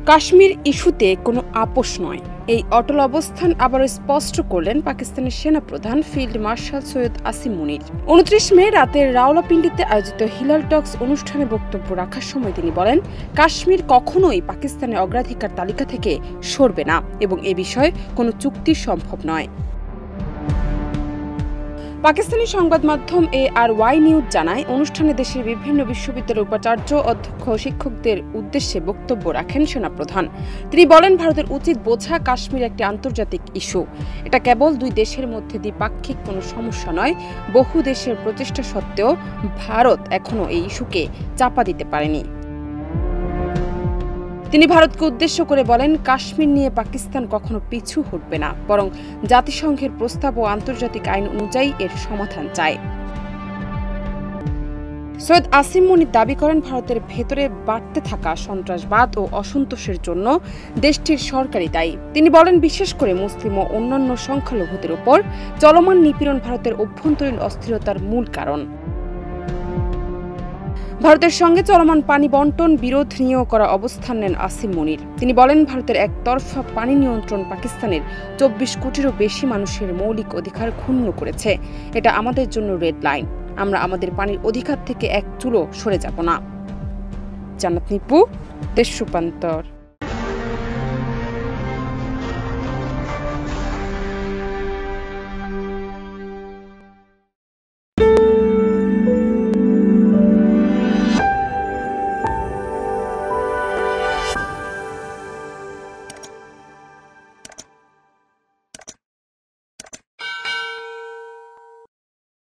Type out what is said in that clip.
কাশ্মীর ইস্যুতে কোনো আপোষ নয়, এই অটল অবস্থান আবারও স্পষ্ট করলেন পাকিস্তানের সেনাপ্রধান ফিল্ড মার্শাল সৈয়দ আসিম মুনির। ২৯ মে রাতে রাওয়ালপিন্ডিতে আয়োজিত হিলাল টক্স অনুষ্ঠানে বক্তব্য রাখার সময় তিনি বলেন, কাশ্মীর কখনোই পাকিস্তানের অগ্রাধিকার তালিকা থেকে সরবে না এবং এ বিষয়ে কোনো চুক্তি সম্ভব নয়। পাকিস্তানি সংবাদ মাধ্যম ARY নিউজ জানায়, অনুষ্ঠানে দেশের বিভিন্ন বিশ্ববিদ্যালয়ের উপাচার্য, অধ্যক্ষ ও শিক্ষকদের উদ্দেশ্যে বক্তব্য রাখেন সেনাপ্রধান। তিনি বলেন, ভারতের উচিত বোঝা কাশ্মীর একটি আন্তর্জাতিক ইস্যু। এটা কেবল দুই দেশের মধ্যে দ্বিপাক্ষিক কোনো সমস্যা নয়। বহু দেশের প্রচেষ্টা সত্ত্বেও ভারত এখনো এই ইস্যুকে চাপা দিতে পারেনি। তিনি ভারতকে উদ্দেশ্য করে বলেন, কাশ্মীর নিয়ে পাকিস্তান কখনো পিছু হটবে না, বরং জাতিসংঘের প্রস্তাব ও আন্তর্জাতিক আইন অনুযায়ী এর সমাধান চায়। সৈয়দ আসিম মুনির দাবি করেন, ভারতের ভেতরে বাড়তে থাকা সন্ত্রাসবাদ ও অসন্তোষের জন্য দেশটির সরকারই দায়ী। তিনি বলেন, বিশেষ করে মুসলিম ও অন্যান্য সংখ্যালঘুদের উপর চলমান নিপীড়ন ভারতের অভ্যন্তরীণ অস্থিরতার মূল কারণ। ভারতের সঙ্গে চলমান পানি বন্টন বিরোধ নিয়েও করা অবস্থান নেন আসিম মুনির। তিনি বলেন, ভারতের একতরফা পানি নিয়ন্ত্রণ পাকিস্তানের ২৪ কোটিরও বেশি মানুষের মৌলিক অধিকার ক্ষুণ্ণ করেছে। এটা আমাদের জন্য রেড লাইন। আমরা আমাদের পানির অধিকার থেকে এক চুলও সরে যাব না। জান্নাত নিপু, দেশ রূপান্তর।